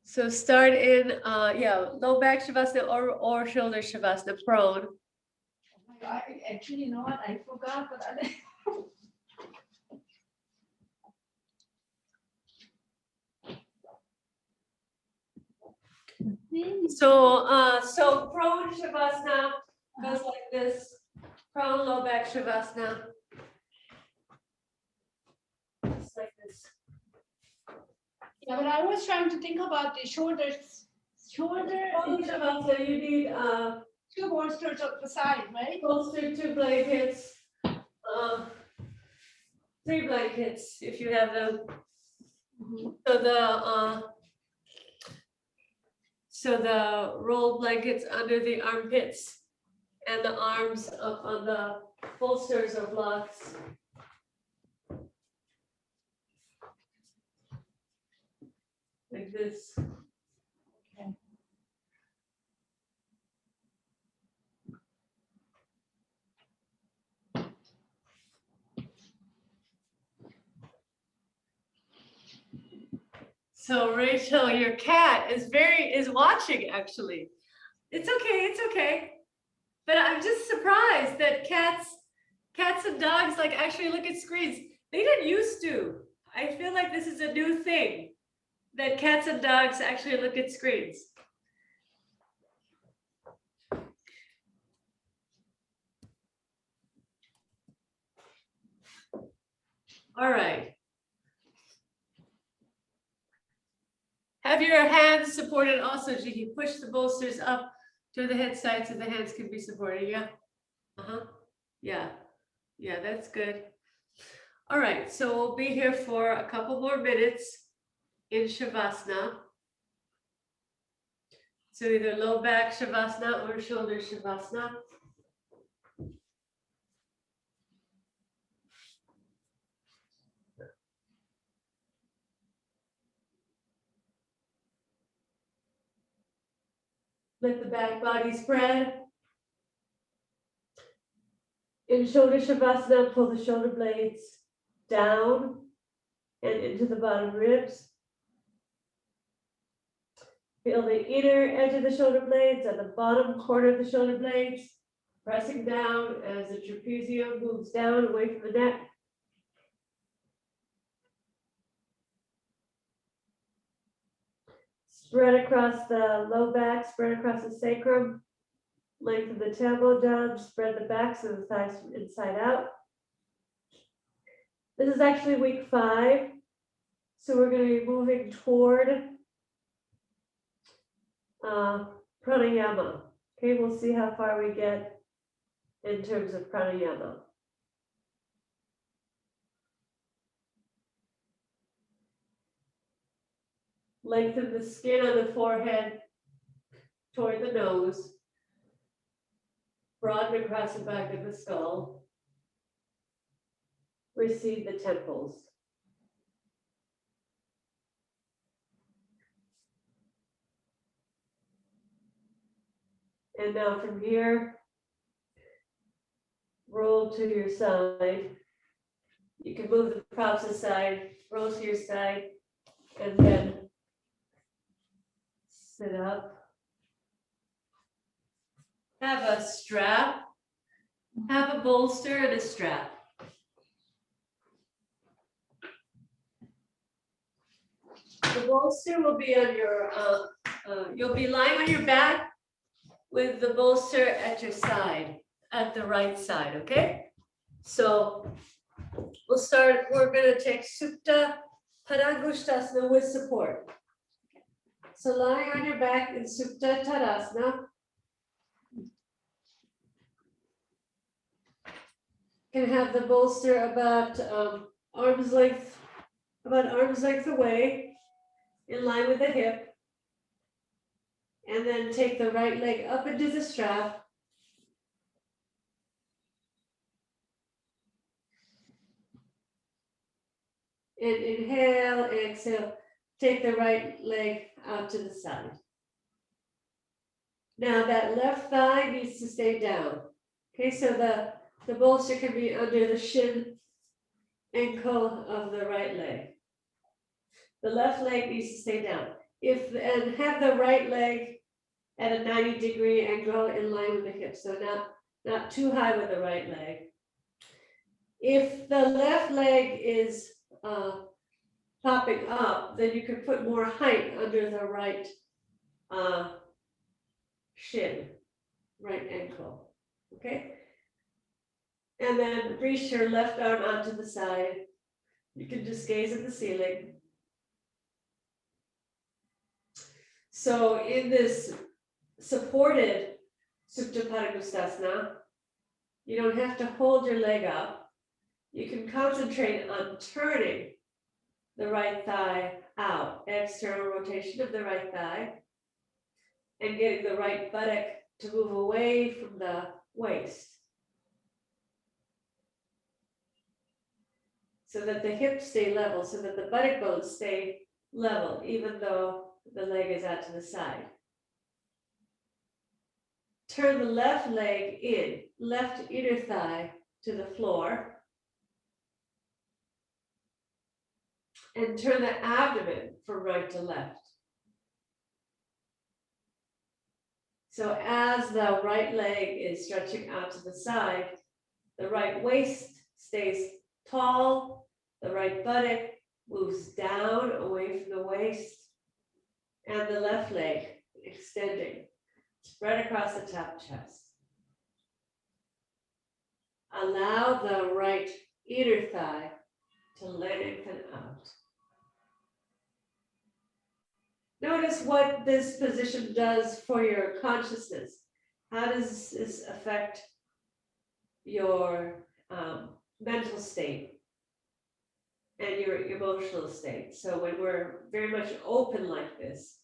So start in, low back Shavasana or shoulder Shavasana, prone. Actually, you know what? I forgot, but So prone Shavasana goes like this. Prone low back Shavasana. Just like this. Yeah, but I was trying to think about the shoulders. Prone Shavasana, you need Two bolsters on the side, right? bolster, 2 blankets, 3 blankets if you have them. So the rolled blankets under the armpits and the arms up on the bolsters or blocks. Like this. Okay. So Rachel, your cat is watching actually. It's okay. But I'm just surprised that cats and dogs like actually look at screens. They didn't used to. I feel like this is a new thing that cats and dogs actually look at screens. All right. Have your hands supported also, Gigi. Push the bolsters up to the head side so the hands can be supported. Yeah. Yeah. Yeah, that's good. All right, so we'll be here for a couple more minutes in Shavasana. So either low back Shavasana or shoulder Shavasana. Let the back body spread. In shoulder Shavasana, pull the shoulder blades down and into the bottom ribs. Feel the inner edge of the shoulder blades and the bottom corner of the shoulder blades, pressing down as the trapezium moves down away from the neck. Spread across the low back, spread across the sacrum. Lengthen the tailbone down, spread the backs of the thighs from inside out. This is actually week 5. So we're going to be moving toward pranayama. Okay, we'll see how far we get in terms of pranayama. Lengthen the skin on the forehead toward the nose. Broaden across the back of the skull. Recede the temples. And now from here, roll to your side. You can move the props aside, roll to your side, and then sit up. Have a strap, have a bolster and a strap. The bolster will be on your, you'll be lying on your back with the bolster at your side, at the right side, okay? So we'll start, we're gonna take Supta Padangusthasana with support. So lying on your back in Supta Tadasana. Can have the bolster about arm's length away, in line with the hip. And then take the right leg up into the strap. And inhale, exhale, take the right leg out to the side. Now that left thigh needs to stay down. Okay, so the bolster can be under the shin ankle of the right leg. The left leg needs to stay down. and have the right leg at a 90-degree angle in line with the hip, so not too high with the right leg. If the left leg is popping up, then you can put more height under the right shin, right ankle, okay? And then reach your left arm onto the side. You can just gaze at the ceiling. So in this supported Supta Padangusthasana, you don't have to hold your leg up. You can concentrate on turning the right thigh out, external rotation of the right thigh, and getting the right buttock to move away from the waist, so that the hips stay level, so that the buttock bones stay level, even though the leg is out to the side. Turn the left leg in, left inner thigh to the floor, and turn the abdomen from right to left. So as the right leg is stretching out to the side, the right waist stays tall, the right buttock moves down away from the waist, and the left leg extending, spread across the top chest. Allow the right inner thigh to lengthen out. Notice what this position does for your consciousness. How does this affect your mental state and your emotional state? So when we're very much open like this,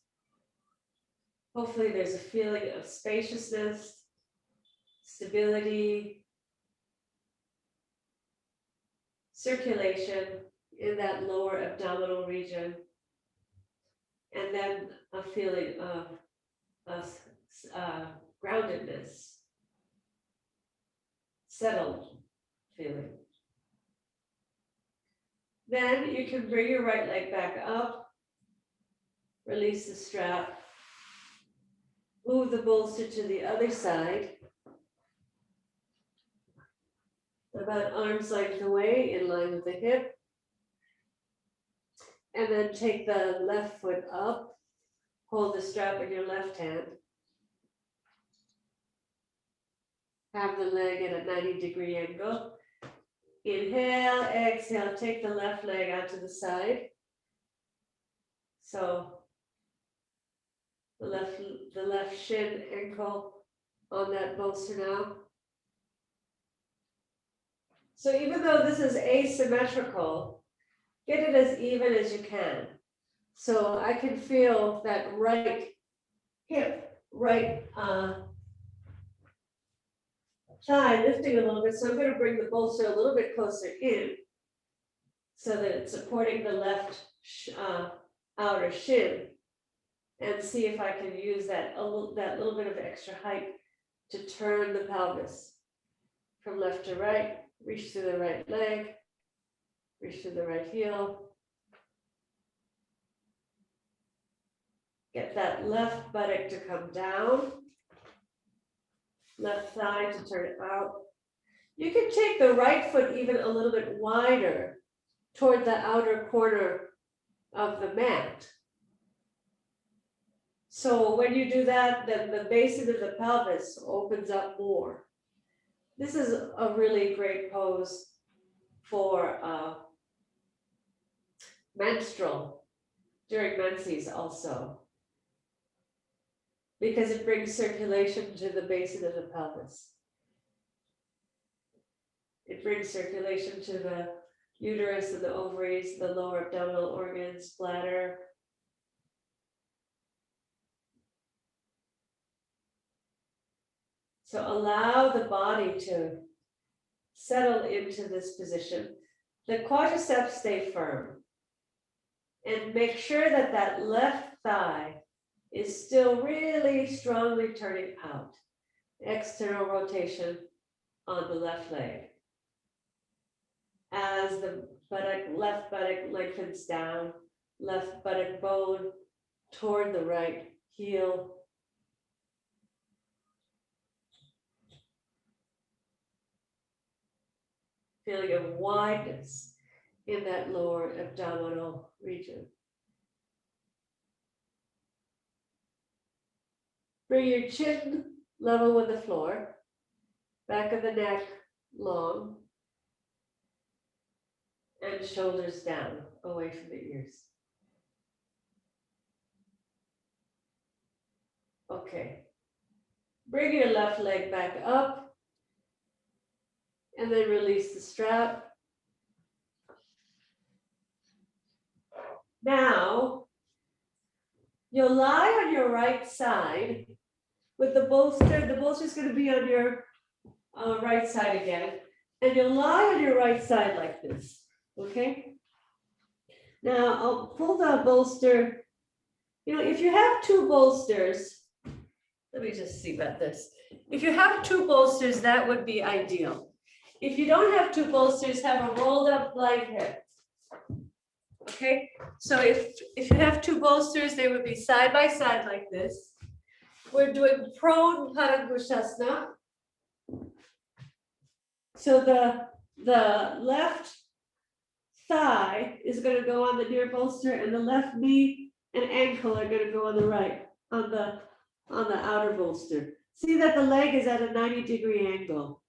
hopefully there's a feeling of spaciousness, stability, circulation in that lower abdominal region, and then a feeling of groundedness, settled feeling. Then you can bring your right leg back up, release the strap, move the bolster to the other side, about arm's length away in line with the hip. And then take the left foot up, hold the strap in your left hand. Have the leg at a 90-degree angle. Inhale, exhale, take the left leg out to the side. So the left shin ankle on that bolster now. So even though this is asymmetrical, get it as even as you can. So I can feel that right hip, right thigh lifting a little bit. So I'm going to bring the bolster a little bit closer in so that it's supporting the left outer shin, and see if I can use that little bit of extra height to turn the pelvis from left to right, reach through the right leg, reach through the right heel. Get that left buttock to come down, left thigh to turn out. You can take the right foot even a little bit wider toward the outer corner of the mat. So when you do that, then the basin of the pelvis opens up more. This is a really great pose for menstrual, during menses also, because it brings circulation to the basin of the pelvis. It brings circulation to the uterus and the ovaries, the lower abdominal organs, bladder. So allow the body to settle into this position. The quadriceps stay firm. And make sure that that left thigh is still really strongly turning out. External rotation on the left leg. As the left buttock lengthens down, left buttock bone toward the right heel. Feeling of wideness in that lower abdominal region. Bring your chin level with the floor, back of the neck long, and shoulders down, away from the ears. Okay. Bring your left leg back up, and then release the strap. Now, you'll lie on your right side with the bolster. The bolster is going to be on your right side again. And you'll lie on your right side like this, okay? Now, I'll pull the bolster. You know, if you have two bolsters, let me just see about this. If you have two bolsters, that would be ideal. If you don't have two bolsters, have a rolled up blanket. Okay, so if you have two bolsters, they would be side by side like this. We're doing prone Parangushasana. So the left thigh is going to go on the near bolster, and the left knee and ankle are going to go on the right, on the outer bolster. See that the leg is at a 90-degree angle.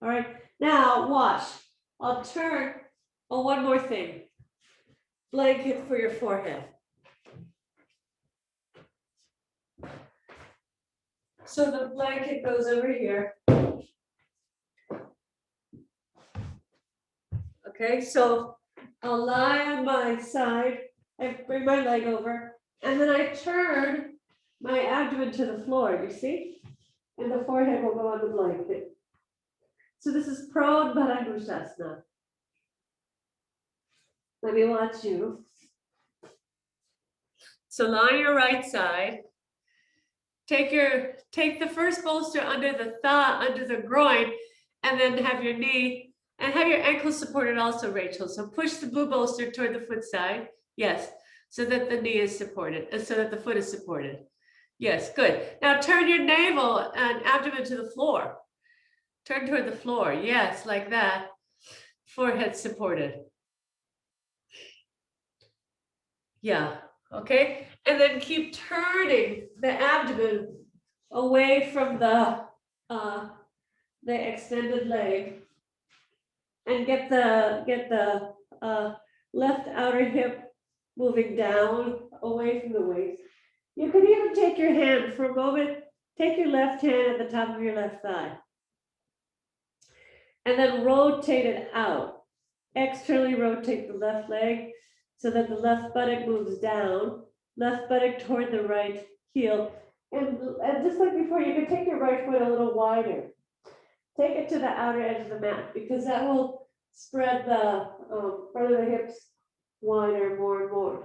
All right, now watch. I'll turn. Oh, one more thing. Blanket for your forehead. So the blanket goes over here. Okay, so I'll lie on my side, I bring my leg over, and then I turn my abdomen to the floor, you see? And the forehead will go on the blanket. So this is prone Parangushasana. Let me watch you. So lie on your right side. Take the first bolster under the thigh, under the groin, and then have your knee and have your ankle supported also, Rachel. So push the blue bolster toward the foot side. Yes, so that the knee is supported, and so that the foot is supported. Yes, good. Now turn your navel and abdomen to the floor. Turn toward the floor. Yes, like that. Forehead supported. Yeah, okay. And then keep turning the abdomen away from the extended leg, and get the left outer hip moving down away from the waist. You could even take your hand for a moment, take your left hand at the top of your left thigh, and then rotate it out. Externally rotate the left leg so that the left buttock moves down, left buttock toward the right heel. And just like before, you can take your right foot a little wider. Take it to the outer edge of the mat, because that will spread the front of the hips wider more and more.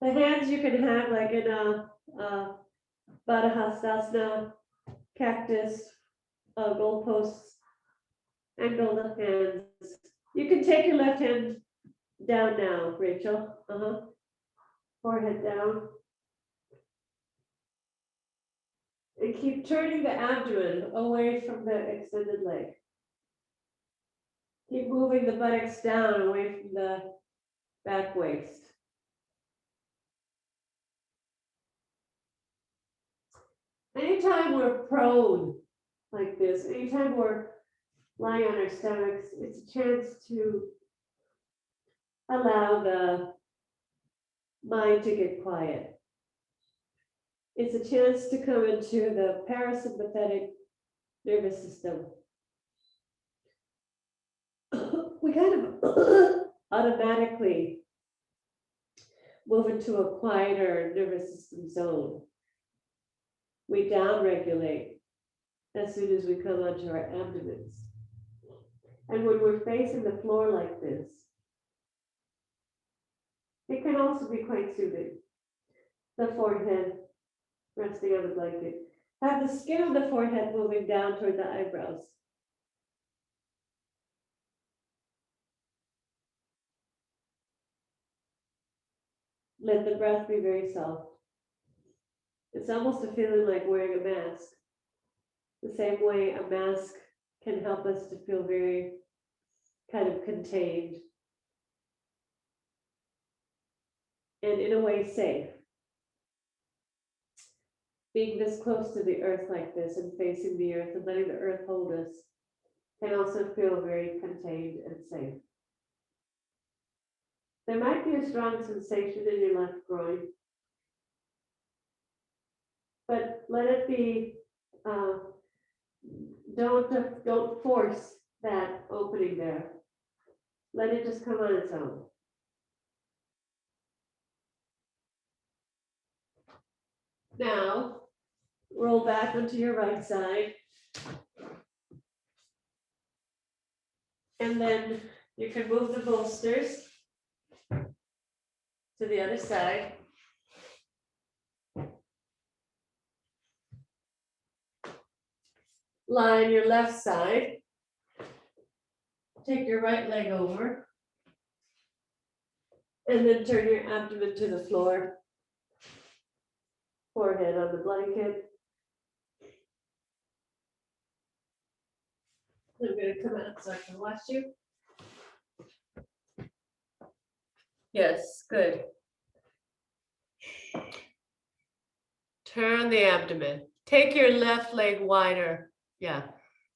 The hands you can have like in a Baddha cactus, goalposts, angled hands. You can take your left hand down now, Rachel. Forehead down. And keep turning the abdomen away from the extended leg. Keep moving the buttocks down away from the back waist. Anytime we're prone like this, anytime we're lying on our stomachs, it's a chance to allow the mind to get quiet. It's a chance to come into the parasympathetic nervous system. We kind of automatically move into a quieter nervous system zone. We downregulate as soon as we come onto our abdomens. And when we're facing the floor like this, it can also be quite soothing. The forehead resting on the blanket. Have the skin of the forehead moving down toward the eyebrows. Let the breath be very soft. It's almost a feeling like wearing a mask. The same way a mask can help us to feel very kind of contained and in a way safe. Being this close to the earth like this and facing the earth and letting the earth hold us can also feel very contained and safe. There might be a strong sensation in your left groin, but let it be, don't force that opening there. Let it just come on its own. Now, roll back onto your right side. And then you can move the bolsters to the other side. Lie on your left side. Take your right leg over. And then turn your abdomen to the floor. Forehead on the blanket. I'm going to come out so I can watch you. Yes, good. Turn the abdomen. Take your left leg wider. Yeah,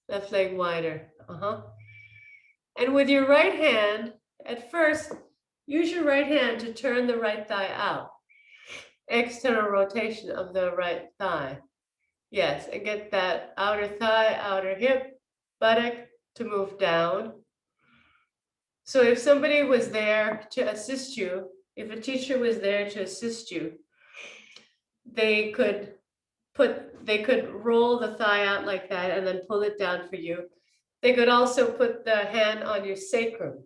left leg wider. And with your right hand, at first, use your right hand to turn the right thigh out. External rotation of the right thigh. Yes, and get that outer thigh, outer hip, buttock to move down. So if somebody was there to assist you, if a teacher was there to assist you, they could roll the thigh out like that and then pull it down for you. They could also put the hand on your sacrum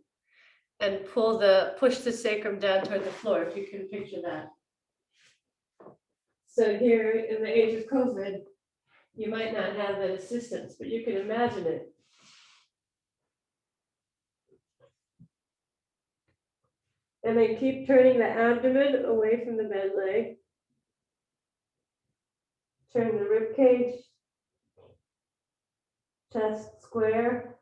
and push the sacrum down toward the floor, if you can picture that. So here in the age of COVID, you might not have that assistance, but you can imagine it. And then keep turning the abdomen away from the bent leg. Turn the rib cage, chest square.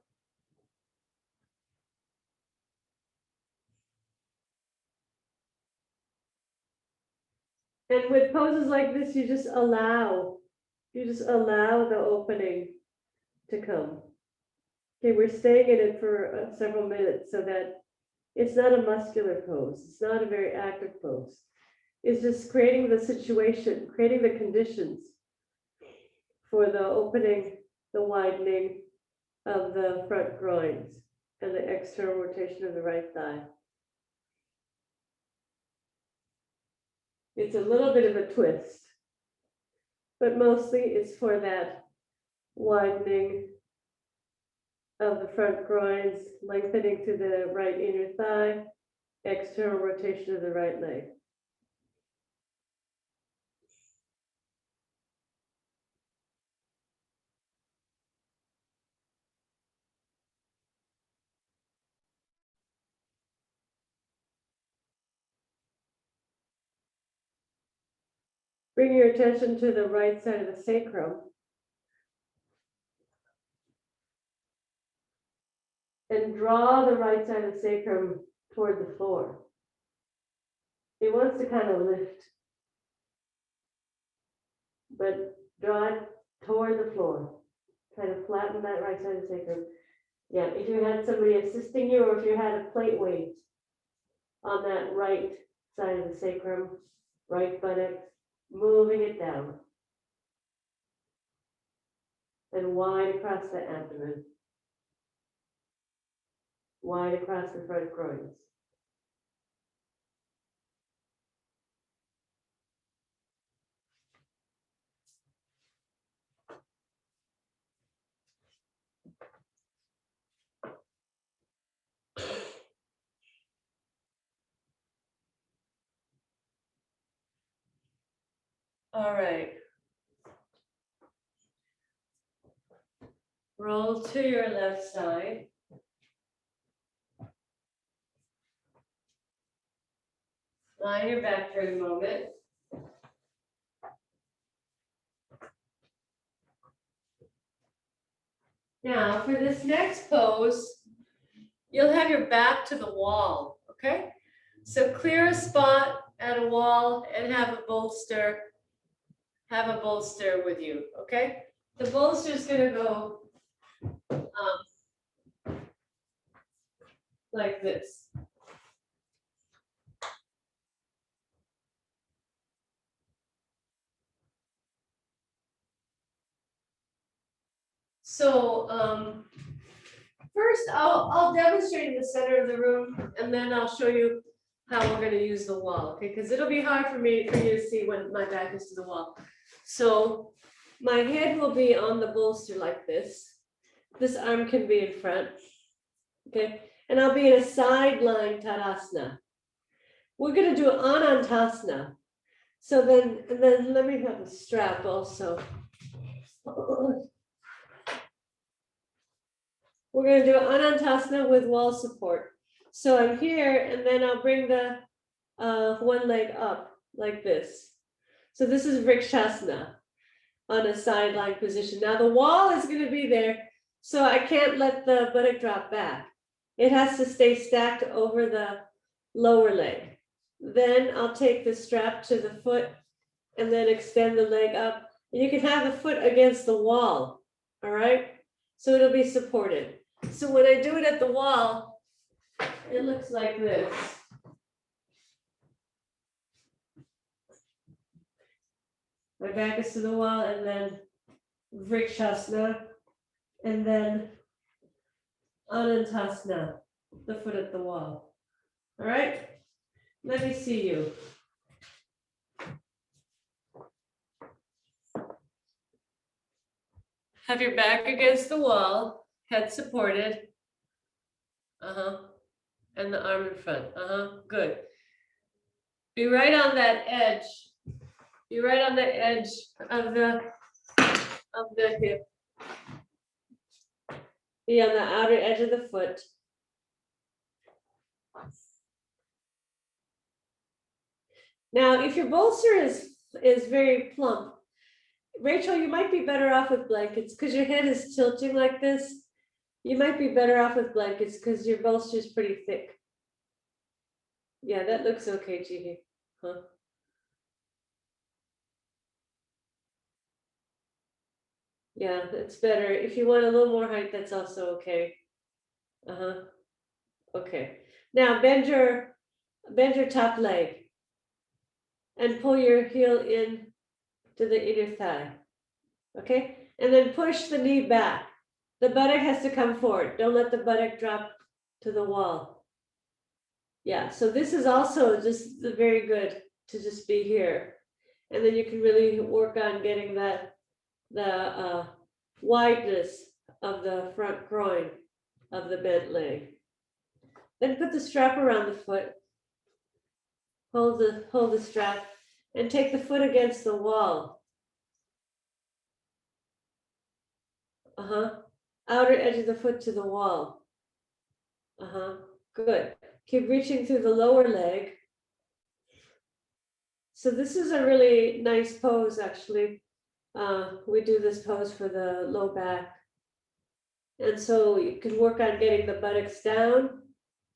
And with poses like this, you just allow the opening to come. Okay, we're staying in it for several minutes so that it's not a muscular pose. It's not a very active pose. It's just creating the situation, creating the conditions for the opening, the widening of the front groins and the external rotation of the right thigh. It's a little bit of a twist, but mostly it's for that widening of the front groins, lengthening to the right inner thigh, external rotation of the right leg. Bring your attention to the right side of the sacrum. And draw the right side of the sacrum toward the floor. It wants to kind of lift, but draw it toward the floor. Kind of flatten that right side of the sacrum. Yeah, if you had somebody assisting you or if you had a plate weight on that right side of the sacrum, right buttock, moving it down. And wide across the abdomen. Wide across the front groins. All right. Roll to your left side. lie on your back for a moment. Now, for this next pose, you'll have your back to the wall, okay? So clear a spot at a wall and have a bolster with you, okay? The bolster is gonna go like this. So first I'll demonstrate in the center of the room and then I'll show you how we're gonna use the wall, okay? Because it'll be hard for you to see when my back is to the wall. So my head will be on the bolster like this. This arm can be in front, okay? And I'll be in a side lying Tadasana. We're gonna do Anantasana. So then let me have a strap also. We're gonna do Anantasana with wall support. So I'm here and then I'll bring the one leg up like this. So this is Vrikshasana on a side lying position. Now the wall is gonna be there, so I can't let the buttock drop back. It has to stay stacked over the lower leg. Then I'll take the strap to the foot and then extend the leg up. And you can have the foot against the wall, all right? So it'll be supported. So when I do it at the wall, it looks like this. My back is to the wall and then Vrikshasana and then Anantasana, the foot at the wall. All right, let me see you. Have your back against the wall, head supported. And the arm in front. Good. Be right on that edge. Be right on the edge of the hip. Be on the outer edge of the foot. Now, if your bolster is very plump, Rachel, you might be better off with blankets because your head is tilting like this. You might be better off with blankets because your bolster is pretty thick. Yeah, that looks okay, Jihi. Huh? Yeah, it's better. If you want a little more height, that's also okay. Okay. Now bend your top leg and pull your heel in to the inner thigh. Okay? And then push the knee back. The buttock has to come forward. Don't let the buttock drop to the wall. Yeah, so this is also just very good to just be here. And then you can really work on getting the wideness of the front groin of the bent leg. Then put the strap around the foot. Hold the strap and take the foot against the wall. Outer edge of the foot to the wall. Good. Keep reaching through the lower leg. So this is a really nice pose, actually. We do this pose for the low back. And so you can work on getting the buttocks down,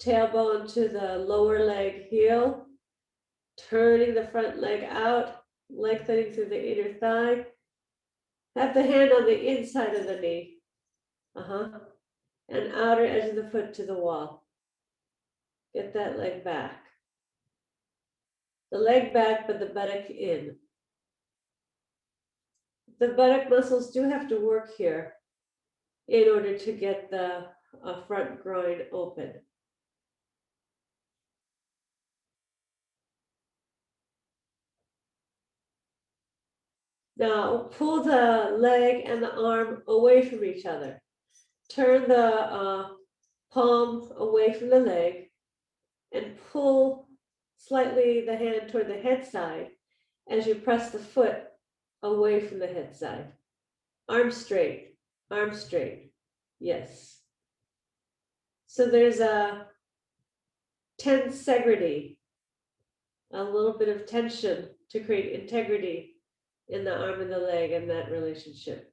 tailbone to the lower leg heel, turning the front leg out, lengthening through the inner thigh. Have the hand on the inside of the knee. And outer edge of the foot to the wall. Get that leg back. The leg back, but the buttock in. The buttock muscles do have to work here in order to get the front groin open. Now pull the leg and the arm away from each other. Turn the palm away from the leg and pull slightly the hand toward the head side as you press the foot away from the head side. Arm straight, arm straight. Yes. So there's a tensegrity a little bit of tension to create integrity in the arm and the leg and that relationship.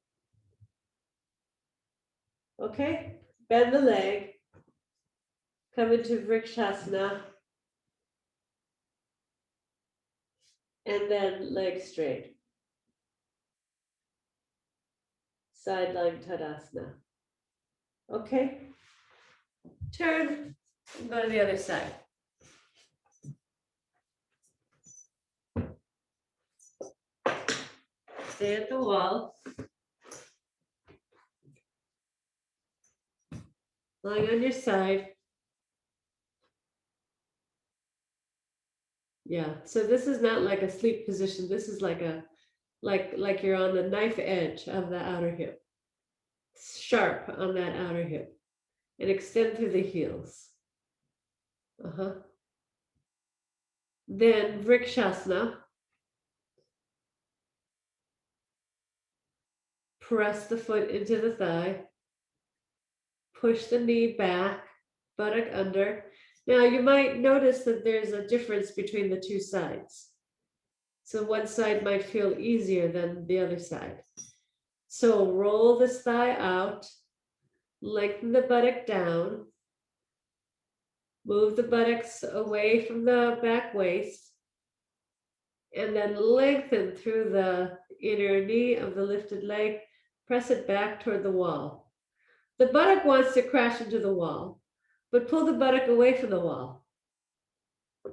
Okay, bend the leg, come into Vrikshasana, and then leg straight. Side lying Tadasana. Okay, turn and go to the other side. Stay at the wall. Lying on your side. Yeah, so this is not like a sleep position. This is like a like you're on the knife edge of the outer hip. Sharp on that outer hip. And extend through the heels. Then Vrikshasana. Press the foot into the thigh. Push the knee back, buttock under. Now you might notice that there's a difference between the two sides. So one side might feel easier than the other side. So roll this thigh out, lengthen the buttock down, move the buttocks away from the back waist, and then lengthen through the inner knee of the lifted leg, press it back toward the wall. The buttock wants to crash into the wall, but pull the buttock away from the wall.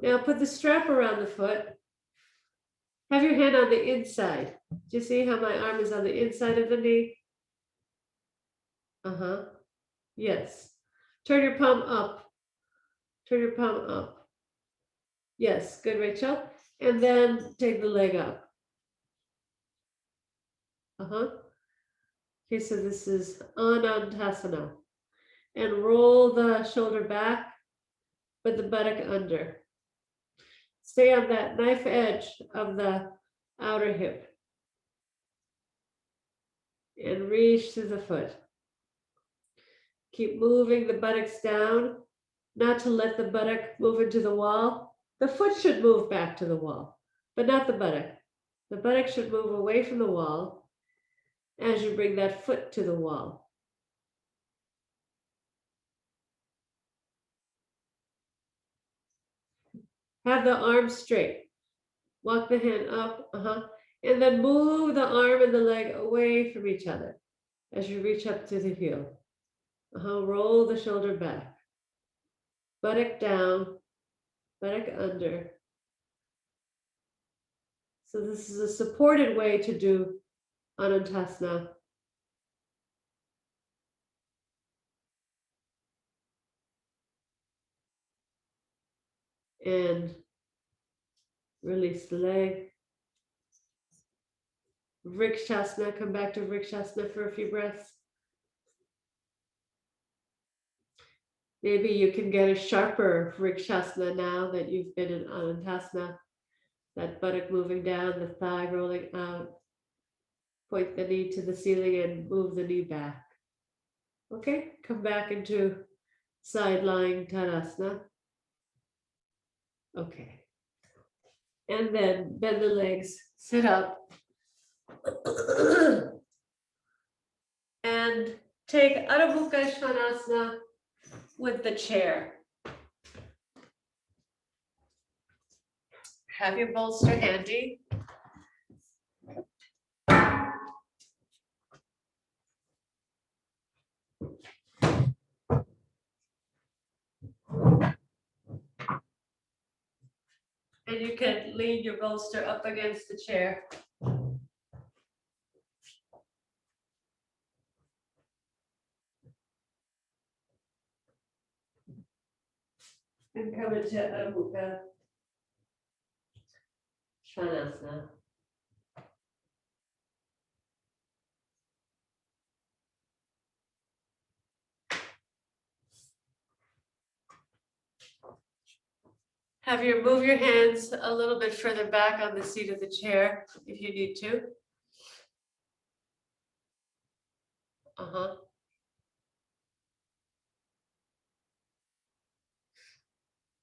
Now put the strap around the foot. Have your hand on the inside. Do you see how my arm is on the inside of the knee? Yes. Turn your palm up. Turn your palm up. Yes, good, Rachel. And then take the leg up. Okay, so this is Anantasana. And roll the shoulder back, but the buttock under. Stay on that knife edge of the outer hip. And reach through the foot. Keep moving the buttocks down, not to let the buttock move into the wall. The foot should move back to the wall, but not the buttock. The buttock should move away from the wall as you bring that foot to the wall. Have the arm straight. Walk the hand up, and then move the arm and the leg away from each other as you reach up to the heel. Roll the shoulder back. Buttock down, buttock under. So this is a supported way to do Anantasana. And release the leg. Vrikshasana, come back to Vrikshasana for a few breaths. Maybe you can get a sharper Vrikshasana now that you've been in Anantasana. That buttock moving down, the thigh rolling out. Point the knee to the ceiling and move the knee back. Okay, come back into side lying Tadasana. Okay. And then bend the legs, sit up. And take Adho Mukha Svanasana with the chair. Have your bolster handy. And you can lean your bolster up against the chair. And come into Adho Mukha Svanasana. Move your hands a little bit further back on the seat of the chair if you need to.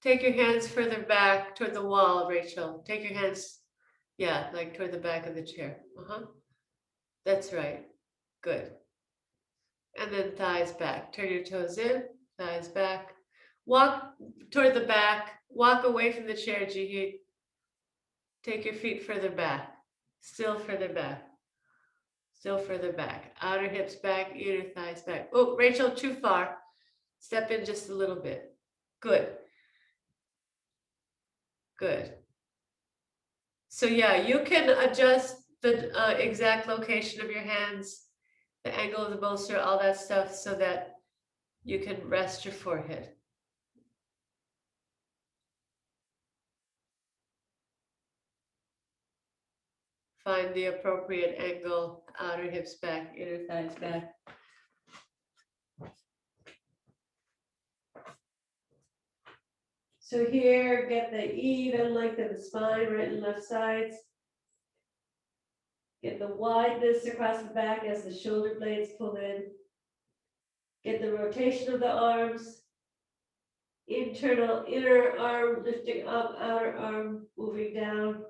Take your hands further back toward the wall, Rachel. Take your hands, yeah, like toward the back of the chair. That's right. Good. And then thighs back. Turn your toes in, thighs back. Walk toward the back. Walk away from the chair, Jihi. Take your feet further back. Still further back. Still further back. Outer hips back, inner thighs back. Oh, Rachel, too far. Step in just a little bit. Good. Good. So yeah, you can adjust the exact location of your hands, the angle of the bolster, all that stuff, so that you can rest your forehead. Find the appropriate angle, outer hips back, inner thighs back. So here, get the even length of the spine, right and left sides. Get the wideness across the back as the shoulder blades pull in. Get the rotation of the arms. Internal, inner arm lifting up, outer arm moving down.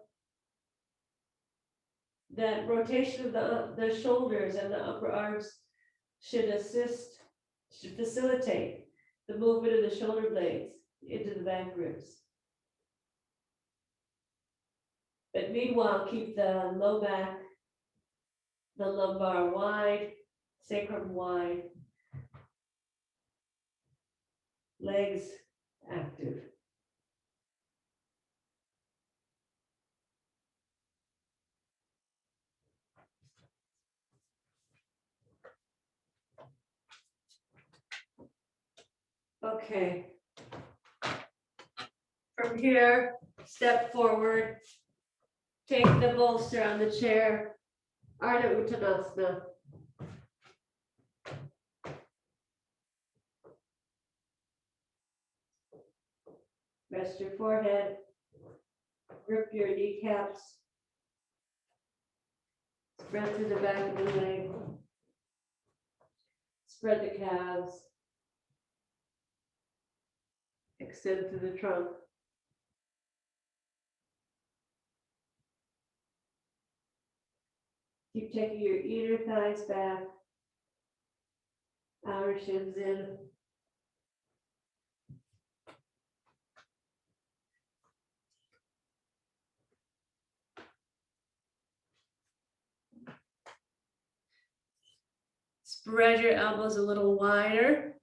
That rotation of the shoulders and the upper arms should facilitate the movement of the shoulder blades into the back ribs. But meanwhile, keep the low back, the lumbar wide, sacrum wide, legs active. Okay. From here, step forward, take the bolster on the chair, Ardha Uttanasana. Rest your forehead, grip your kneecaps, spread to the back of the leg, spread the calves, extend to the trunk. Keep taking your inner thighs back, outer shins in. Spread your elbows a little wider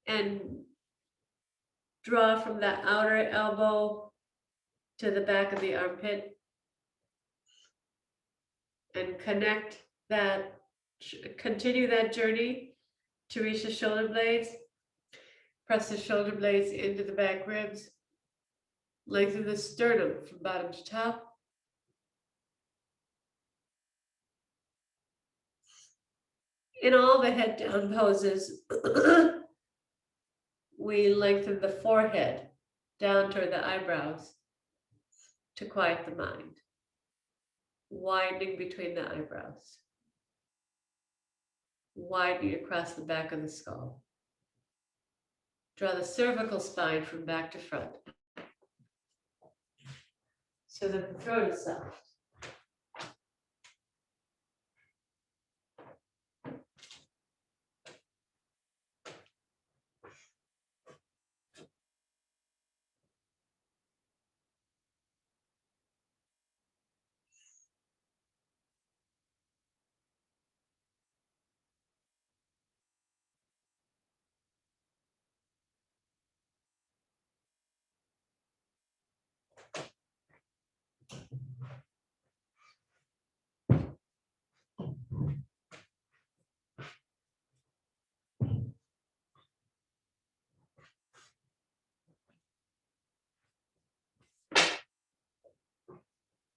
and draw from the outer elbow to the back of the armpit and connect that, continue that journey to reach the shoulder blades. Press the shoulder blades into the back ribs. Lengthen the sternum from bottom to top. In all the head down poses, we lengthen the forehead down toward the eyebrows to quiet the mind, widening between the eyebrows, widening across the back of the skull. Draw the cervical spine from back to front so that the throat is soft.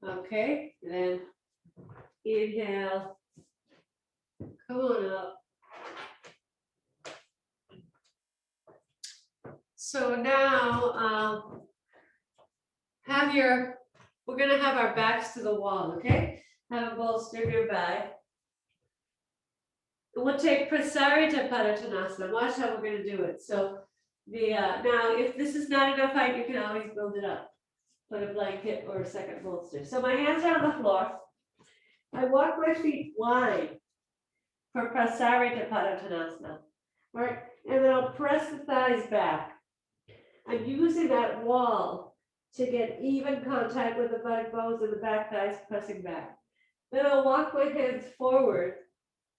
Okay, then inhale, come on up. So now we're gonna have our backs to the wall, okay? Have a bolster nearby. And we'll take Prasarita Padottanasana. Watch how we're gonna do it. So Now, if this is not enough height, you can always build it up. Put a blanket or a second bolster. So my hands are on the floor. I walk my feet wide for Prasarita Padottanasana. Right, and then I'll press the thighs back. I'm using that wall to get even contact with the butt bones and the back thighs pressing back. Then I'll walk my hands forward,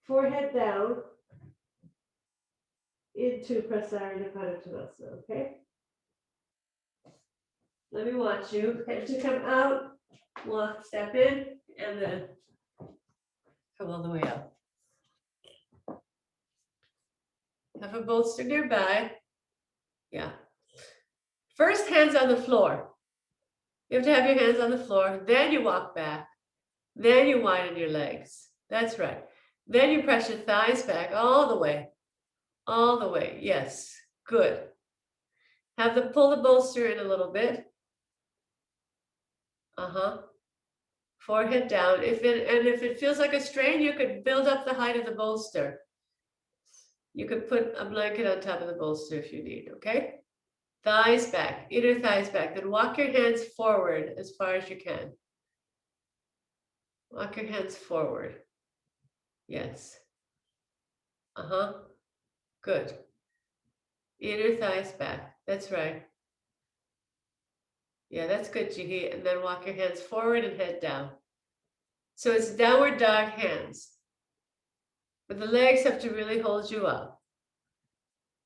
forehead down into Prasarita Padottanasana, okay? Let me watch you. Head to come out, walk, step in, and then come all the way up. Have a bolster nearby. Yeah. First, hands on the floor. You have to have your hands on the floor, then you walk back, then you widen your legs. That's right. Then you press your thighs back all the way. All the way. Yes. Good. Have them pull the bolster in a little bit. Forehead down. If it feels like a strain, you could build up the height of the bolster. You could put a blanket on top of the bolster if you need, okay? Thighs back, inner thighs back. Then walk your hands forward as far as you can. Walk your hands forward. Yes. Good. Inner thighs back. That's right. Yeah, that's good, Jihi. And then walk your hands forward and head down. So it's downward dog hands. But the legs have to really hold you up.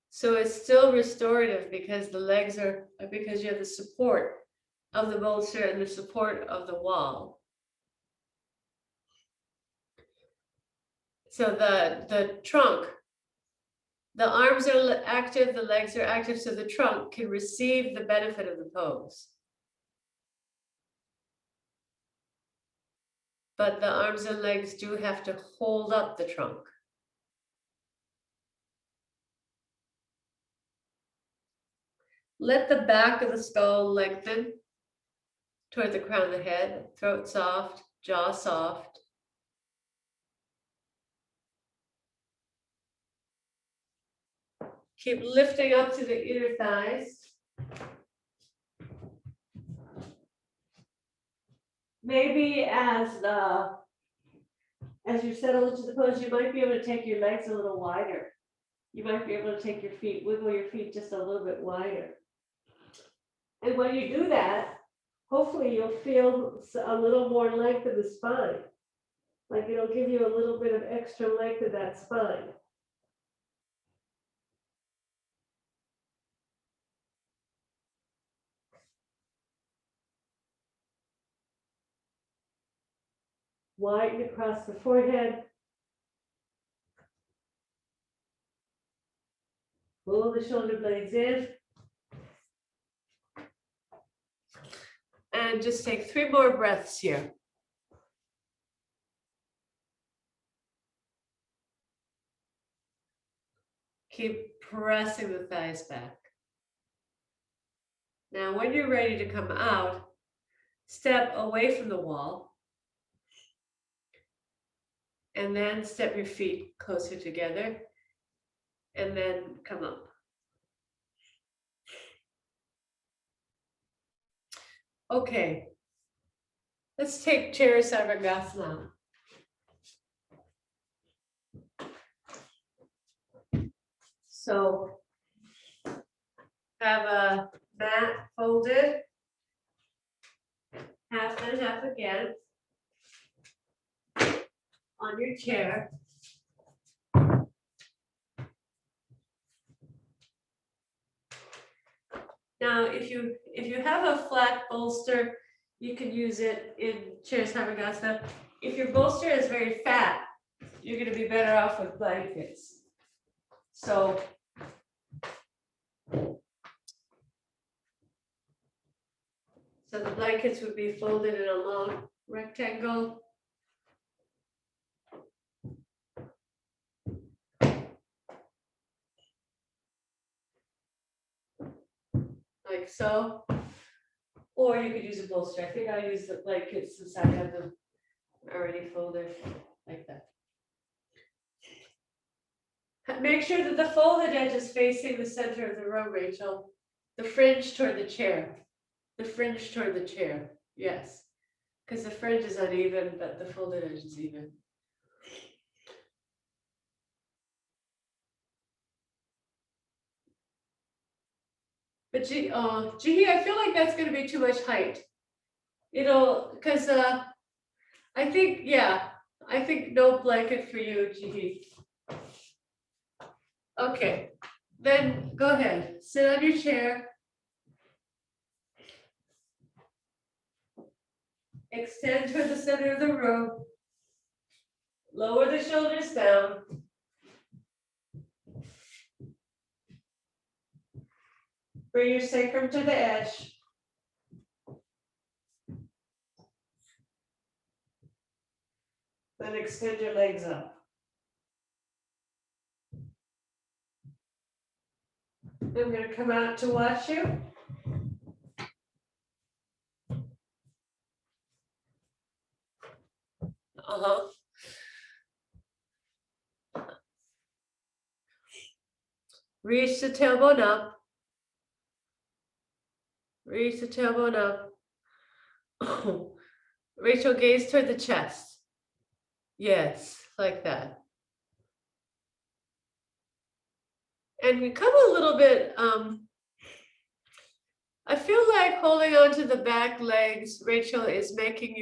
So it's still restorative because the legs are, because you have the support of the bolster and the support of the wall. So the trunk, the arms are active, the legs are active, so the trunk can receive the benefit of the pose. But the arms and legs do have to hold up the trunk. Let the back of the skull lengthen toward the crown of the head, throat soft, jaw soft. Keep lifting up to the inner thighs. Maybe as you settle into the pose, you might be able to take your legs a little wider. You might be able to take your feet, wiggle your feet just a little bit wider. And when you do that, hopefully you'll feel a little more length of the spine. Like it'll give you a little bit of extra length of that spine. Widen across the forehead. Pull the shoulder blades in. And just take 3 more breaths here. Keep pressing the thighs back. Now, when you're ready to come out, step away from the wall. And then step your feet closer together. And then come up. Okay. Let's take Chair Sarvangasana. So have a mat folded, half and half again on your chair. Now, if you have a flat bolster, you can use it in Chair Sarvangasana. If your bolster is very fat, you're going to be better off with blankets. So the blankets would be folded in a long rectangle. Like so. Or you could use a bolster. I think I'll use the blankets since I have them already folded like that. Make sure that the folded edge is facing the center of the row, Rachel. The fringe toward the chair. The fringe toward the chair, yes. Because the fringe is uneven, but the folded edge is even. But Jihi, I feel like that's gonna be too much height. Because I think, yeah, I think no blanket for you, Jihi. Okay, then go ahead, sit on your chair. Extend toward the center of the room. Lower the shoulders down. Bring your sacrum to the edge. Then extend your legs up. I'm going to come out to watch you. Uh-huh. Reach the tailbone up. Reach the tailbone up. Rachel, gaze toward the chest. Yes, like that. And we come a little bit, I feel like holding on to the back legs, Rachel, is putting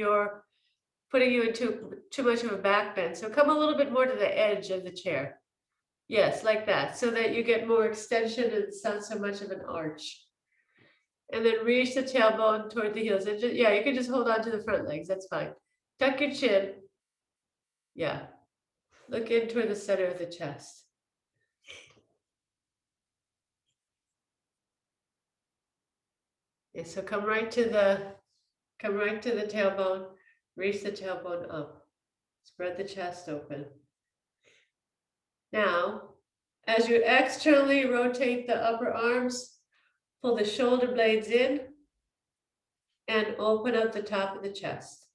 you into too much of a back bend. So come a little bit more to the edge of the chair. Yes, like that, so that you get more extension and it's not so much of an arch. And then reach the tailbone toward the heels. And just, yeah, you can just hold on to the front legs, that's fine. Tuck your chin. Yeah. Look in toward the center of the chest. Yeah, so come right to the tailbone, reach the tailbone up. Spread the chest open. Now, as you externally rotate the upper arms, pull the shoulder blades in and open up the top of the chest.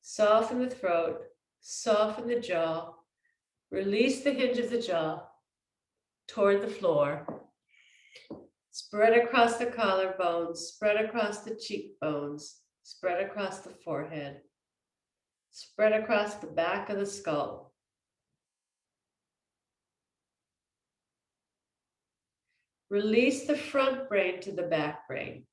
Soften the throat, soften the jaw, release the hinge of the jaw toward the floor. Spread across the collarbones, spread across the cheekbones, spread across the forehead, spread across the back of the skull. Release the front brain to the back brain.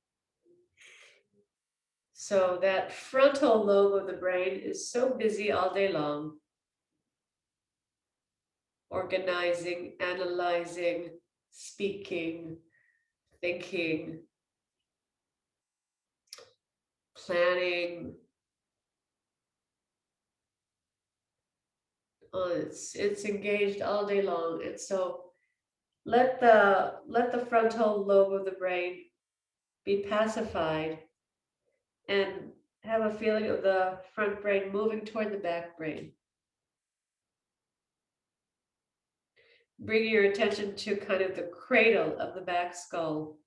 So that frontal lobe of the brain is so busy all day long, organizing, analyzing, speaking, thinking, planning. It's engaged all day long, and so let the frontal lobe of the brain be pacified and have a feeling of the front brain moving toward the back brain. Bring your attention to kind of the cradle of the back skull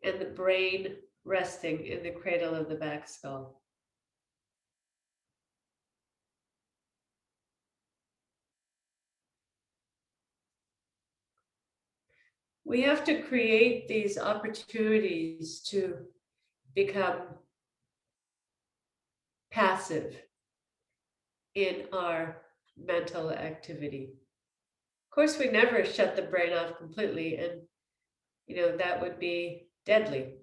and the brain resting in the cradle of the back skull. We have to create these opportunities to become passive in our mental activity. Of course, we never shut the brain off completely, and that would be deadly.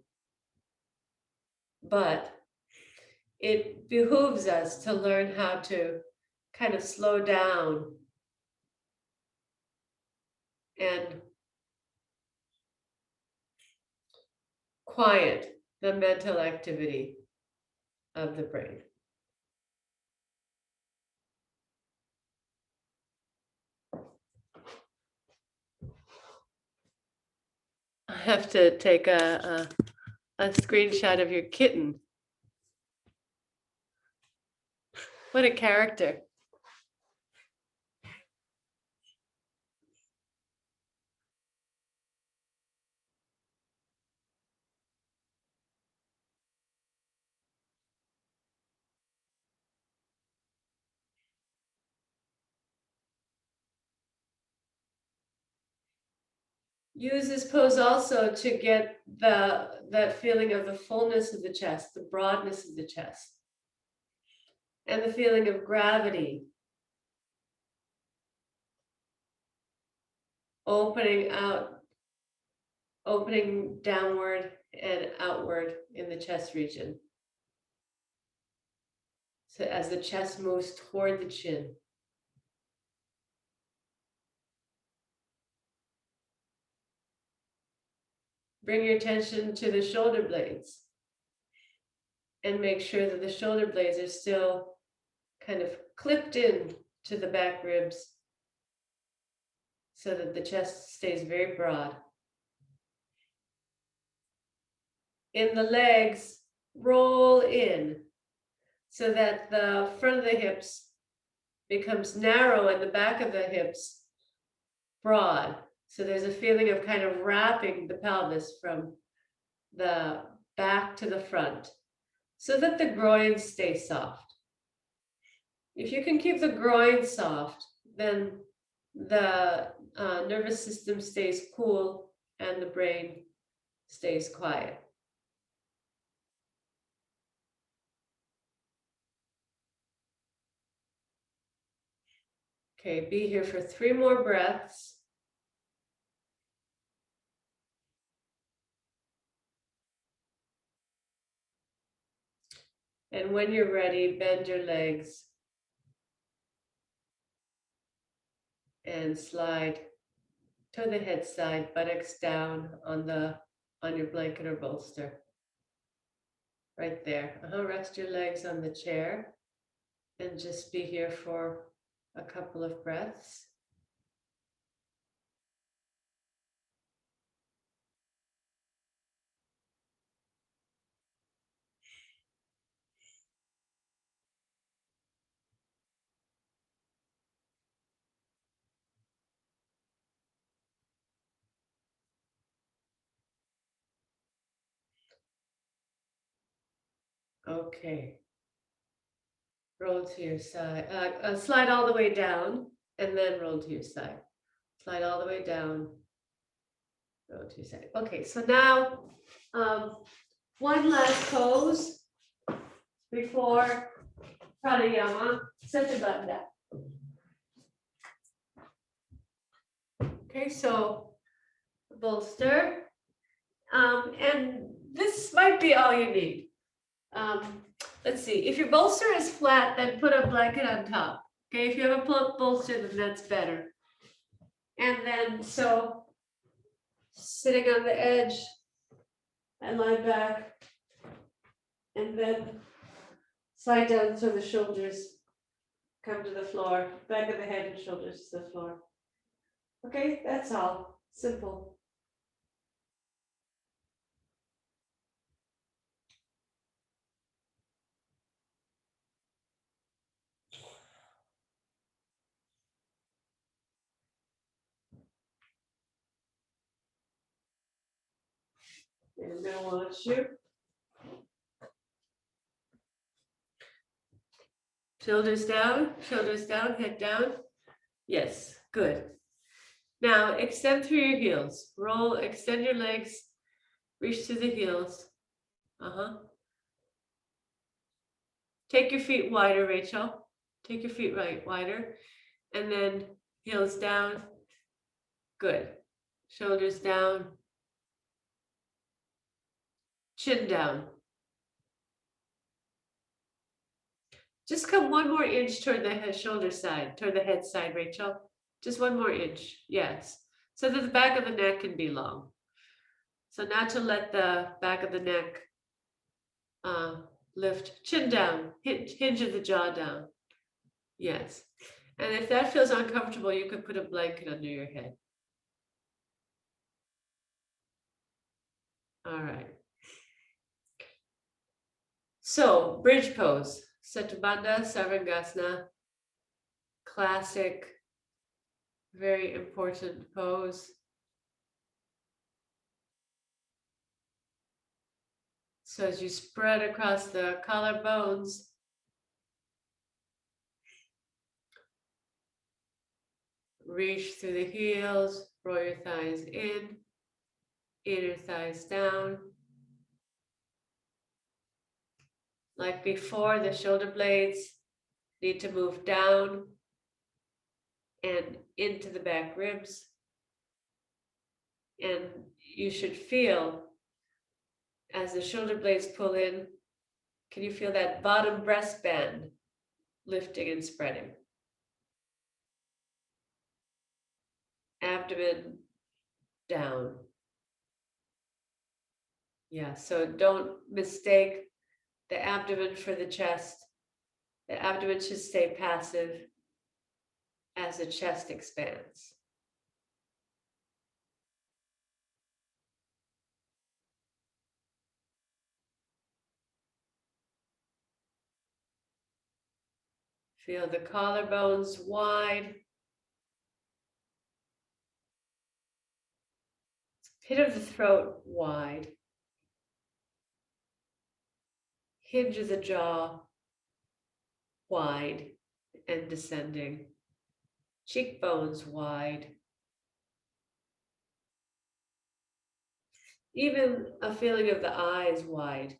But it behooves us to learn how to kind of slow down and quiet the mental activity of the brain. I have to take a screenshot of your kitten. What a character. use this pose also to get that feeling of the fullness of the chest, the broadness of the chest, and the feeling of gravity. Opening out, opening downward and outward in the chest region. So as the chest moves toward the chin. Bring your attention to the shoulder blades and make sure that the shoulder blades are still kind of clipped in to the back ribs so that the chest stays very broad. In the legs, roll in so that the front of the hips becomes narrow and the back of the hips broad. So there's a feeling of kind of wrapping the pelvis from the back to the front so that the groin stays soft. If you can keep the groin soft, then the nervous system stays cool and the brain stays quiet. Okay, be here for 3 more breaths. And when you're ready, bend your legs and slide to the head side, buttocks down on your blanket or bolster. Right there. Rest your legs on the chair and just be here for a couple of breaths. Okay. Roll to your side. Slide all the way down and then roll to your side. Slide all the way down. Roll to your side. Okay, so now one last pose before pranayama, Satya. Okay, so bolster. And this might be all you need. Let's see, if your bolster is flat, then put a blanket on top. Okay, if you have a plump bolster, then that's better. And then, so sitting on the edge and lie back, and then slide down so the shoulders come to the floor, back of the head and shoulders to the floor. Okay, that's all, simple. And now watch you. Shoulders down, head down. Yes, good. Now extend through your heels. Roll, extend your legs, reach to the heels. Take your feet wider, Rachel. Take your feet wider. And then heels down. Good. Shoulders down. Chin down. Just come 1 more inch toward the shoulder side, toward the head side, Rachel. Just 1 more inch, yes. So that the back of the neck can be long. So not to let the back of the neck lift, chin down, hinge of the jaw down. Yes. And if that feels uncomfortable, you could put a blanket under your head. All right. So, bridge pose, Satabandha Sarvangasana, classic, very important pose. So as you spread across the collarbones, reach through the heels, roll your thighs in, inner thighs down. Like before, the shoulder blades need to move down and into the back ribs. And you should feel as the shoulder blades pull in, can you feel that bottom breast band lifting and spreading? Abdomen down. Yeah, so don't mistake the abdomen for the chest. The abdomen should stay passive as the chest expands. Feel the collarbones wide. Pit of the throat wide. Hinge of the jaw wide and descending. Cheekbones wide. Even a feeling of the eyes wide.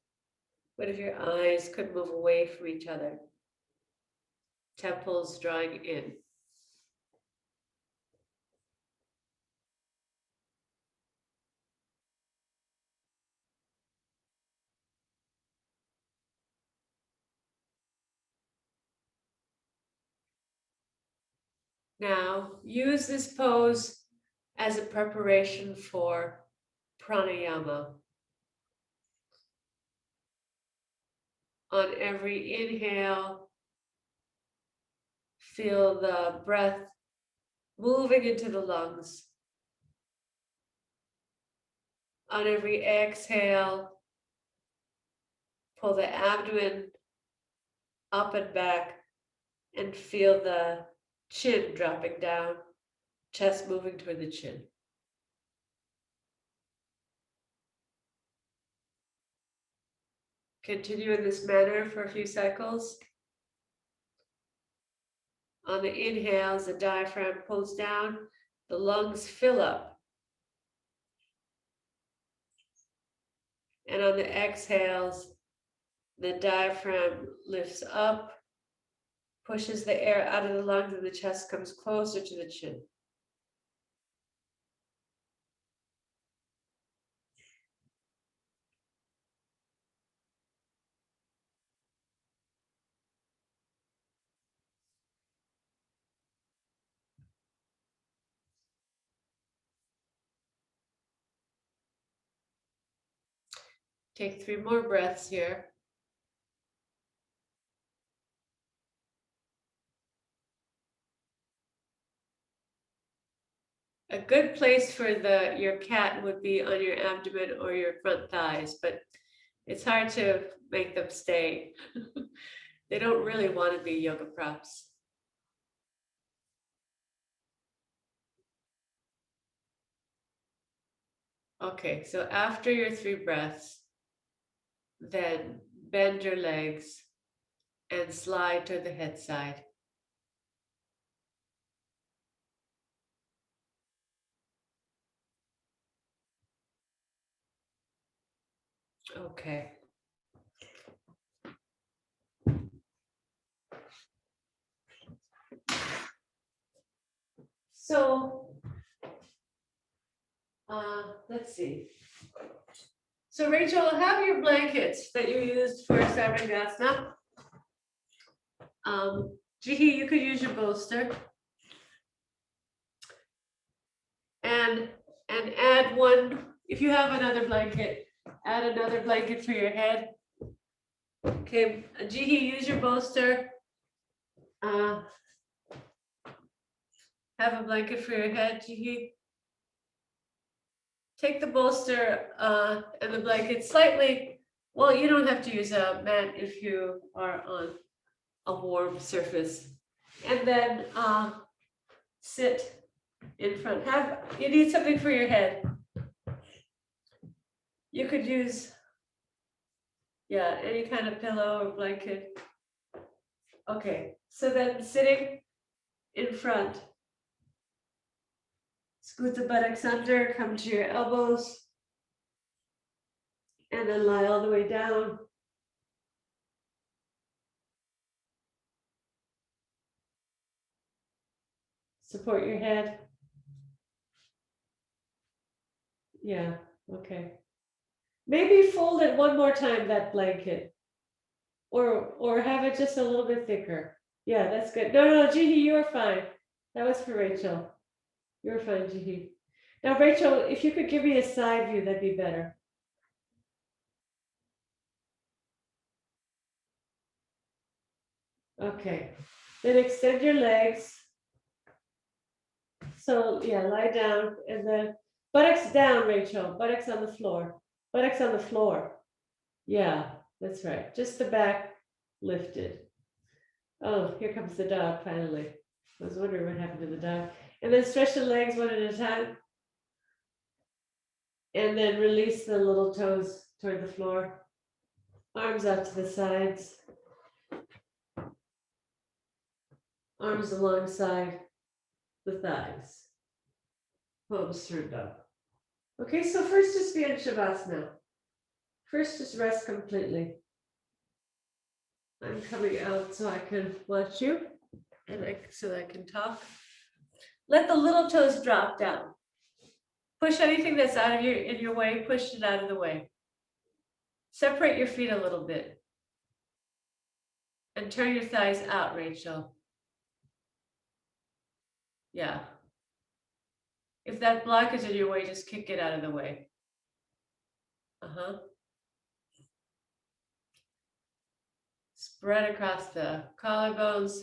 What if your eyes could move away from each other? Temples drawing in. Now, use this pose as a preparation for pranayama. On every inhale, feel the breath moving into the lungs. On every exhale, pull the abdomen up and back and feel the chin dropping down, chest moving toward the chin. Continue in this manner for a few cycles. On the inhales, the diaphragm pulls down, the lungs fill up. And on the exhales, the diaphragm lifts up, pushes the air out of the lungs, and the chest comes closer to the chin. Take 3 more breaths here. A good place for your cat would be on your abdomen or your front thighs, but it's hard to make them stay. They don't really want to be yoga props. Okay, so after your 3 breaths, then bend your legs and slide to the head side. Okay. So, let's see. So Rachel, have your blankets that you used for Sarvangasana. Jihi, you could use your bolster. And add one, if you have another blanket, add another blanket for your head. Okay, Jihi, use your bolster. Have a blanket for your head, Jihi. Take the bolster and the blanket slightly. Well, you don't have to use a mat if you are on a warm surface. And then sit in front. You need something for your head. You could use, yeah, any kind of pillow or blanket. Okay, so then sitting in front, scoot the buttocks under, come to your elbows, And then lie all the way down. Support your head. Yeah, okay. Maybe fold it one more time, that blanket. Or have it just a little bit thicker. Yeah, that's good. No, Jihi, you are fine. That was for Rachel. You're fine, Jihi. Now, Rachel, if you could give me a side view, that'd be better. Okay, then extend your legs. So yeah, lie down and then buttocks down, Rachel, buttocks on the floor, buttocks on the floor. Yeah, that's right. Just the back lifted. Oh, here comes the dog finally. I was wondering what happened to the dog. And then stretch the legs one at a time. And then release the little toes toward the floor. Arms out to the sides. Arms alongside the thighs. Palms turned up. Okay, so first just be in Shavasana. First just rest completely. I'm coming out so I can watch you and so I can talk. Let the little toes drop down. Push anything that's out of in your way, push it out of the way. Separate your feet a little bit. And turn your thighs out, Rachel. Yeah. If that block is in your way, just kick it out of the way. Spread across the collarbones.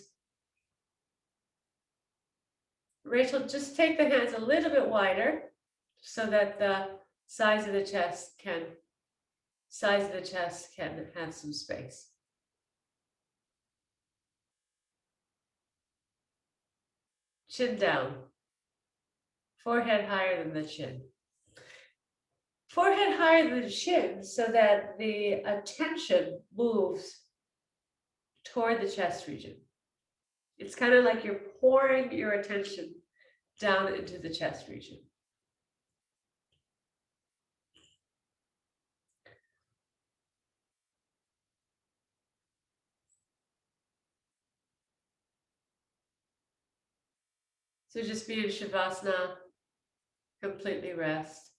Rachel, just take the hands a little bit wider so that the sides of the chest can have some space. Chin down. Forehead higher than the chin. Forehead higher than the chin so that the attention moves toward the chest region. It's kind of like you're pouring your attention down into the chest region. So just be in Shavasana, completely rest.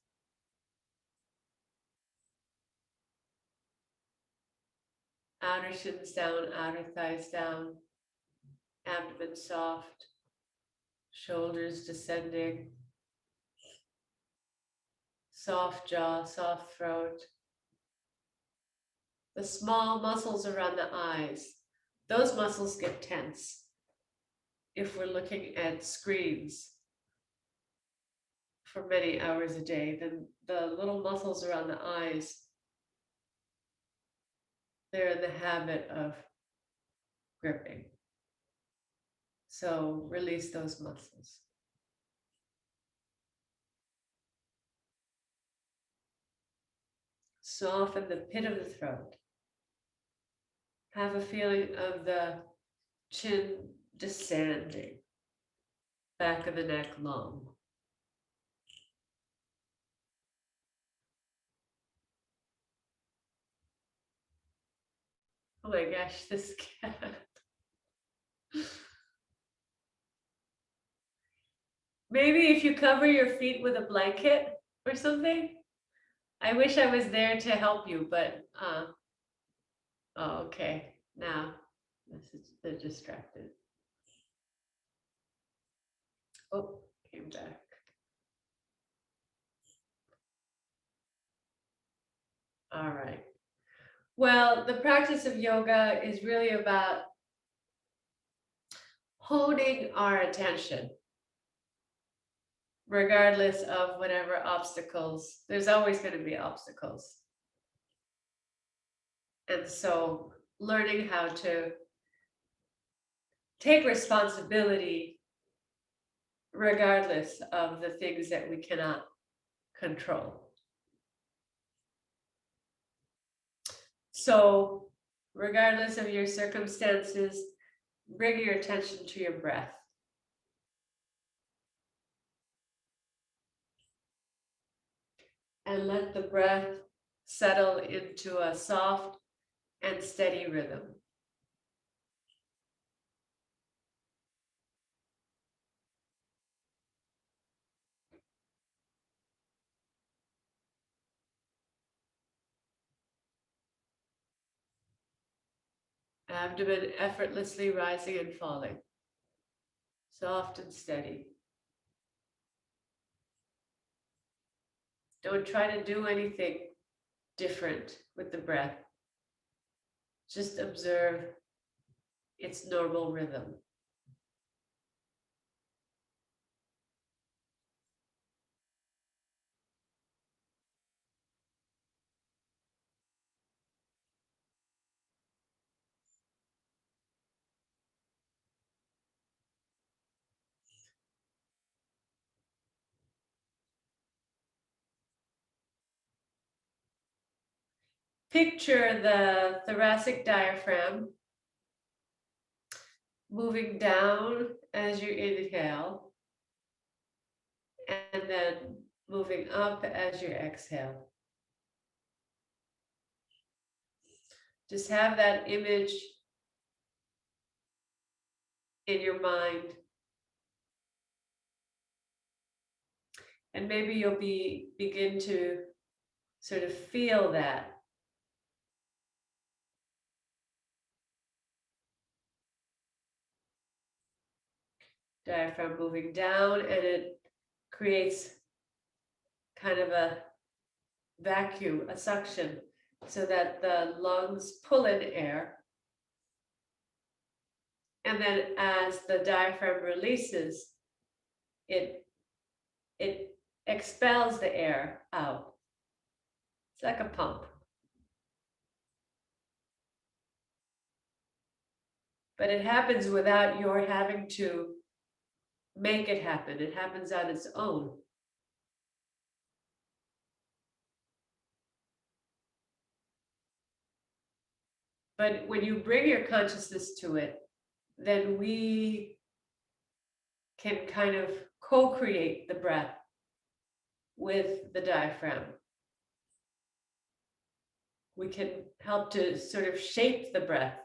Outer shins down, outer thighs down, abdomen soft, shoulders descending, soft jaw, soft throat. The small muscles around the eyes, those muscles get tense if we're looking at screens for many hours a day. Then the little muscles around the eyes, they're in the habit of gripping. So release those muscles. Soften the pit of the throat. Have a feeling of the chin descending, back of the neck long. Oh my gosh, this cat. Maybe if you cover your feet with a blanket or something. I wish I was there to help you, but oh, okay. Now they're distracted. Oh, came back. All right. Well, the practice of yoga is really about holding our attention, regardless of whatever obstacles. There's always going to be obstacles. And so learning how to take responsibility regardless of the things that we cannot control. So regardless of your circumstances, bring your attention to your breath. And let the breath settle into a soft and steady rhythm. Abdomen effortlessly rising and falling, soft and steady. Don't try to do anything different with the breath. Just observe its normal rhythm. Picture the thoracic diaphragm moving down as you inhale, and then moving up as you exhale. Just have that image in your mind. And maybe you'll begin to sort of feel that. Diaphragm moving down, and it creates kind of a vacuum, a suction, so that the lungs pull in air. And then as the diaphragm releases, it expels the air out. It's like a pump. But it happens without your having to make it happen. It happens on its own. But when you bring your consciousness to it, then we can kind of co-create the breath with the diaphragm. We can help to sort of shape the breath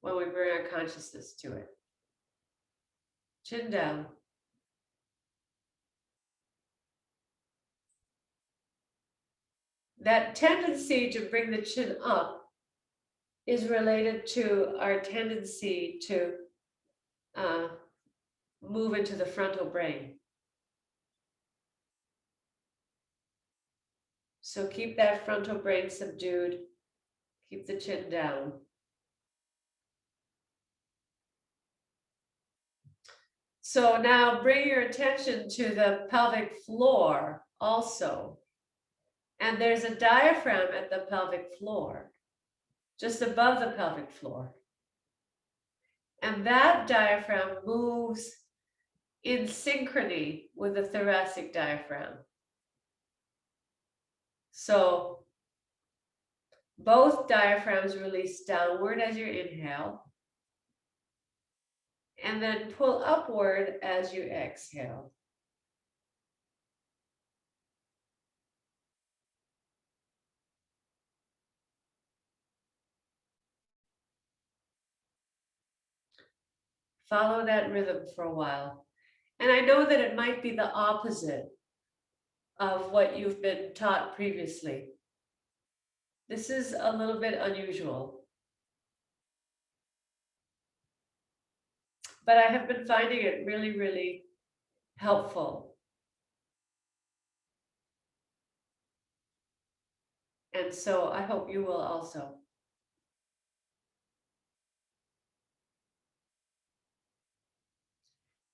when we bring our consciousness to it. Chin down. That tendency to bring the chin up is related to our tendency to move into the frontal brain. So keep that frontal brain subdued, keep the chin down. So now bring your attention to the pelvic floor also. And there's a diaphragm at the pelvic floor, just above the pelvic floor. And that diaphragm moves in synchrony with the thoracic diaphragm. So both diaphragms release downward as you inhale, and then pull upward as you exhale. Follow that rhythm for a while. And I know that it might be the opposite of what you've been taught previously. This is a little bit unusual. But I have been finding it really, really helpful. And so I hope you will also.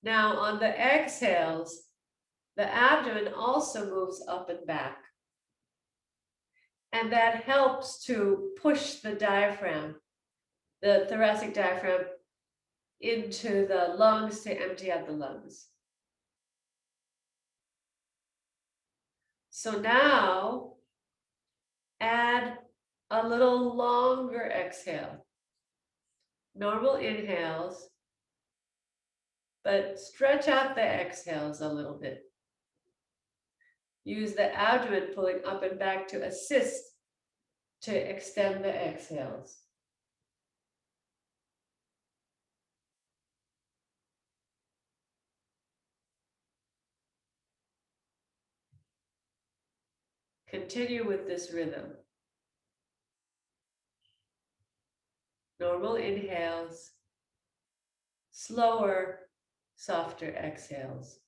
Now on the exhales, the abdomen also moves up and back. And that helps to push the diaphragm, the thoracic diaphragm, into the lungs to empty out the lungs. So now add a little longer exhale. Normal inhales, but stretch out the exhales a little bit. Use the abdomen pulling up and back to assist to extend the exhales. Continue with this rhythm. Normal inhales, slower, softer exhales.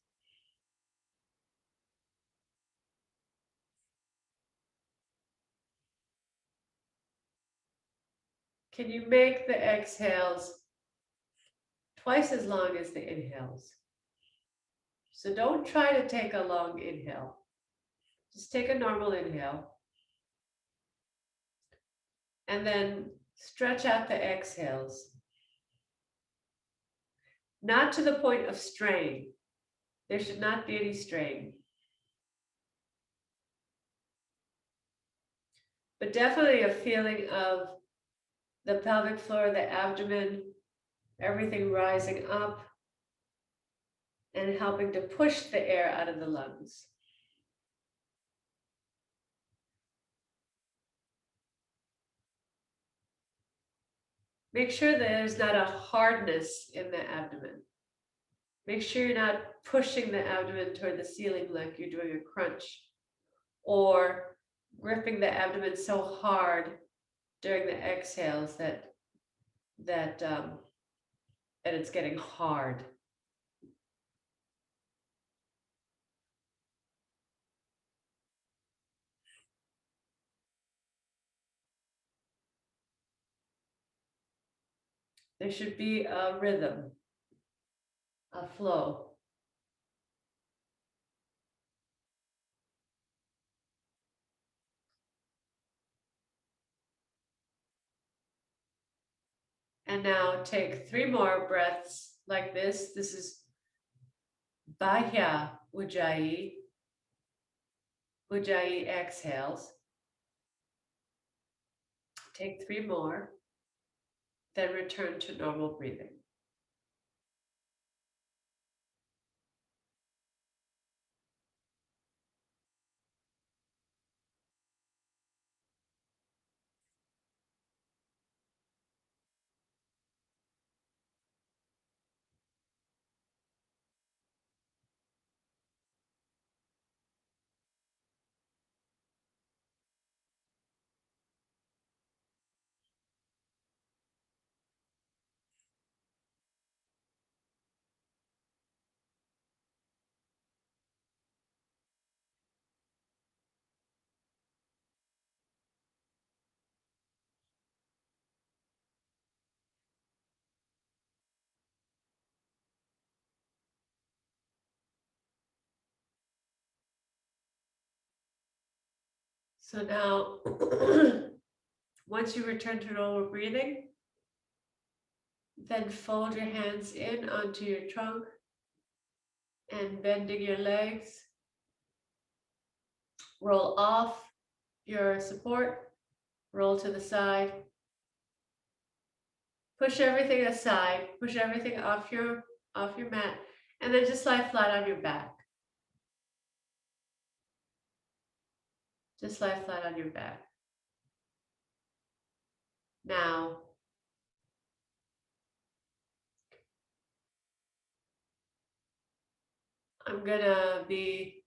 Can you make the exhales twice as long as the inhales? So don't try to take a long inhale. Just take a normal inhale. And then stretch out the exhales. Not to the point of strain. There should not be any strain. But definitely a feeling of the pelvic floor, the abdomen, everything rising up and helping to push the air out of the lungs. Make sure that there's not a hardness in the abdomen. Make sure you're not pushing the abdomen toward the ceiling like you're doing a crunch, or gripping the abdomen so hard during the exhales that it's getting hard. There should be a rhythm, a flow. And now take 3 more breaths like this. This is Bahya Ujjayi. Ujjayi exhales. Take 3 more, then return to normal breathing. So now, once you return to normal breathing, then fold your hands in onto your trunk and bending your legs. Roll off your support, roll to the side. Push everything aside, push everything off your mat, and then just lie flat on your back. Just lie flat on your back. Now, I'm gonna be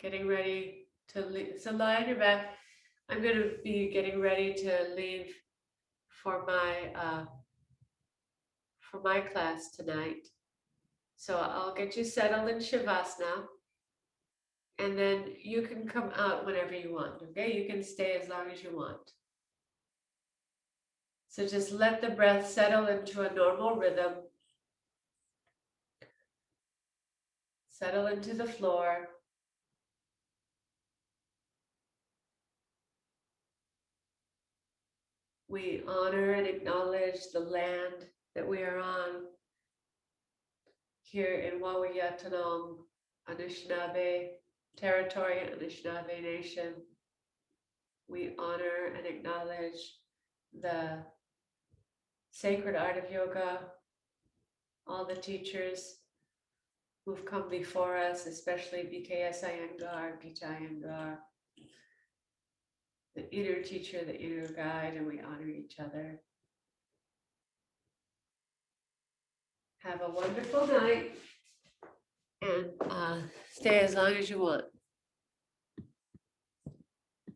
getting ready to leave. So lie on your back. I'm gonna be getting ready to leave for my class tonight. So I'll get you settled in Shavasana, and then you can come out whenever you want, okay? You can stay as long as you want. So just let the breath settle into a normal rhythm. Settle into the floor. We honor and acknowledge the land that we are on here in Wawayatanam, Anishinaabe territory, Anishinaabe Nation. We honor and acknowledge the sacred art of yoga, all the teachers who've come before us, especially BKS Iyengar, Gita Iyengar, the inner teacher, the inner guide, and we honor each other. Have a wonderful night and stay as long as you want.